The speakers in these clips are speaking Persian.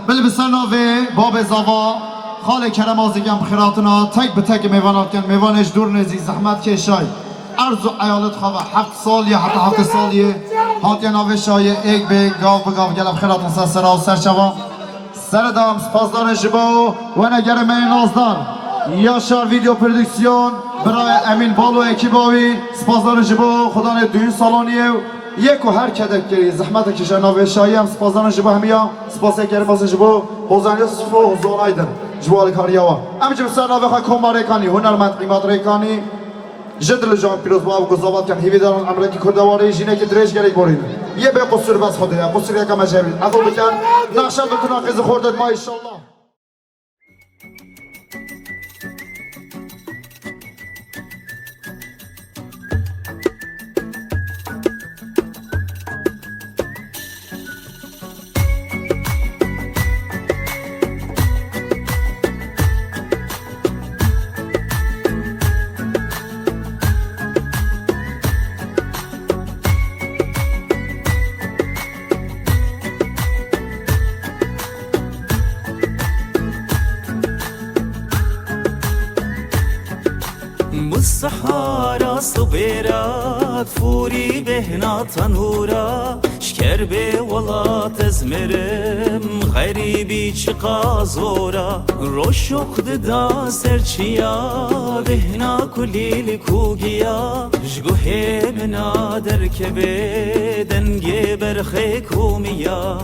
بالبسنا و باب زاوا خال کرم آزیگم خیراتنا تک به تک میوانات کن میوانش دور نزی زحمت که شای عرض و ایالت خواه 7 سال یا حتی 7 سالیه هاتیان آوشای ایک به گاو گلب خیراتن سرسرا و سرچوا سردام سپاسدار جبا و نگر من نازدار یاشار ویدیو پردکسیون برای امین بالو اکیباوی سپاسدار جبا خدا نه دوین سالانیه یک و هر کدک کری زحمت کشن آوشایی هم سپاسدار جبا همیا سپاس کری باز جبا حوزانی صفو حوزان ایدن جوال کاریاوا امجم سر نوخا کماره کانی هنرمند قیمت ریکانی جدل جان پیروز با گزارات کن هیوی دارن امریکی کردواری جینه که درش گری بورین یه به قصور بس خوده قصور یکم جبری عفو بکن نقشان بتونه قیز خوردد ما انشالله بالصحارى صبيرات فوري بهنا تنورا شكر بي والله تزمرم غريبي چقا زورا روشق ددا سرچيا بهنا كلي لكوگيا جگوه منا دركبه دنگي برخي كوميا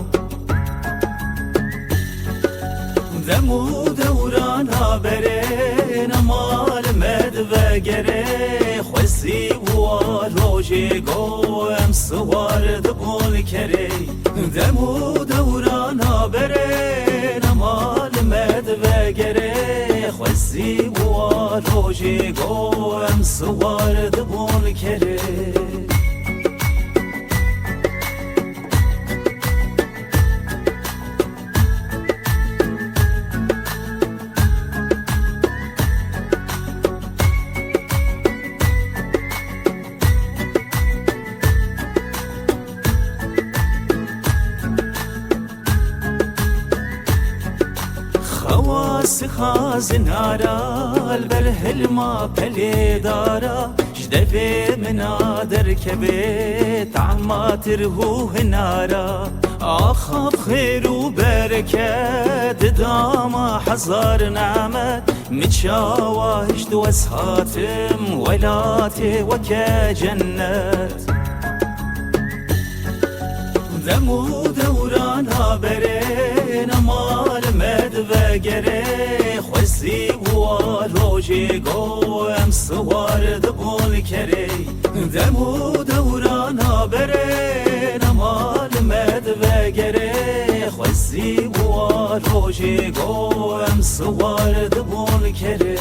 دمو دورانا برين مال مد وگره خوزی و روژه گوهم سوار دبول کری دمو دورانا برین مال مد وگره خوزی و روژه گوهم سوار دبول کری خازنارا البرهل ما بلي دارا جدبي منا دركبي طعمات رهوه نارا آخاب خير وبركة داما حزار نعمت متشاواهش دوس هاتم ولاتي وكا جنت دمو دورانا برين مال مد وگره خوزی و روژه گوهم سوار دبول کری دمو دورانا برین مال مد وگره خوزی و روژه گوهم سوار دبول کری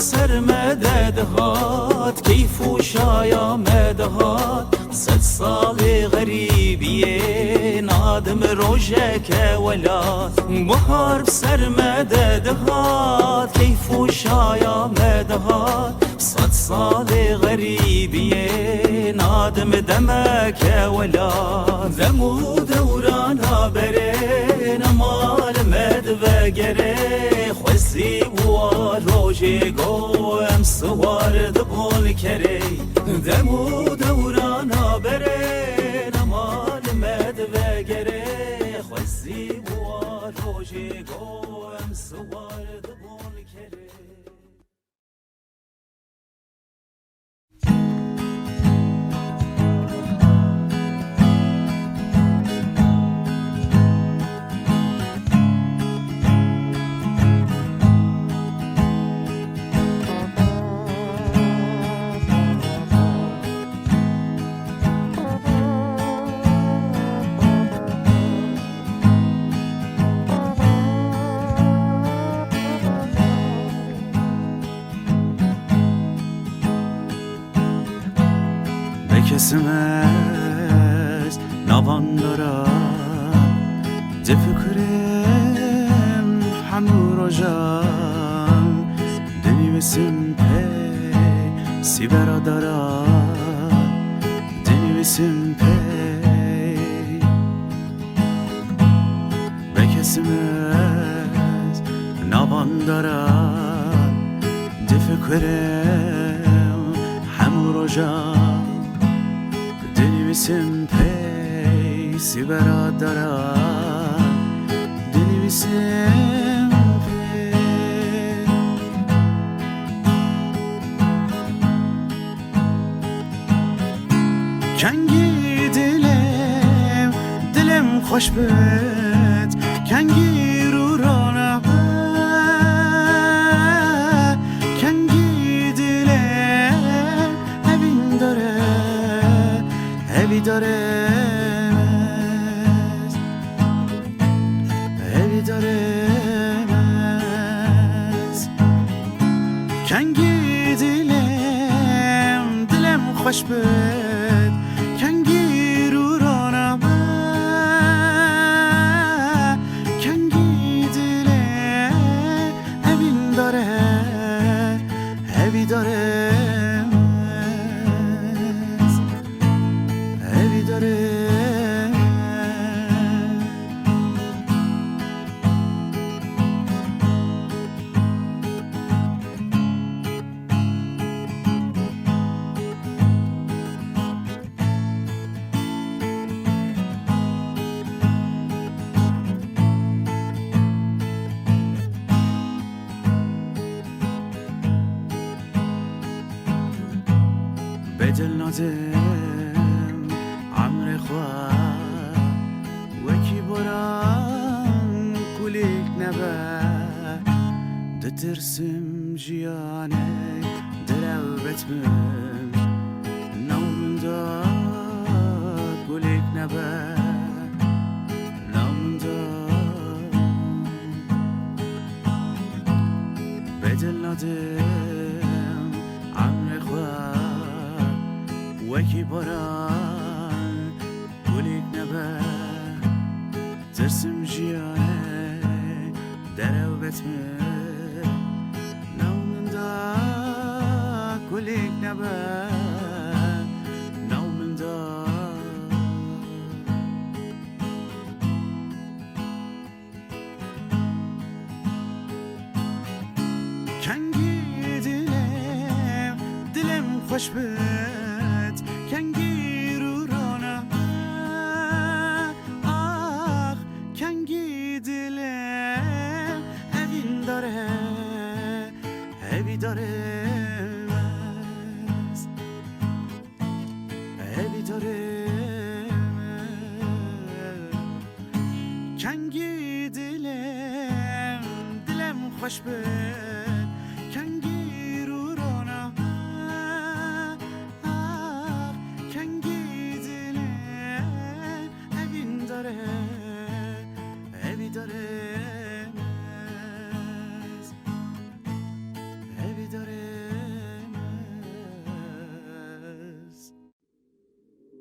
سر مددهات كيف وشايا مدهات 100 سال غريبية نادم روجك ولات بحر بسر مددهات كيف وشايا مدهات 100 سال غريبية نادم دمك ولات دمو دورانا برين مال مد وگره خوزی و روژه گوهم سوار دبول کری دمو دورانا برین مال مد وگره خوزی و روژه گوهم سوار دبول کری Kesmez navanlara de fikrim hamur ojan دنویسم پی سی برادرا دنویسم پی به کسیم از نوان دارم دی فکرم همو روژا دنویسم پی سی برادرا دنویسم پی کنگی دلم خوش بد کنگی رو رانه کنگی دلم هبین داره هبی داره کنگی دلم خوش بد کنگی رو رانه کنگی دلم هبین داره هبی داره هبی داره بدل نادم عمر خواه وکی برام کلیک نبه دترسم جیانه درو بتمم نوم دا کلیک نبه نوم دا بدل نادم عمر خواه وکی باران گلیک نبه ترسم جیانه درو بتمه نوم دا گلیک نبه نوم دا کنگی دلم خوش بد کنگی رو رانه آخ کنگی دلم هبین داره هبی داره هبی داره کنگی دلم خوش بد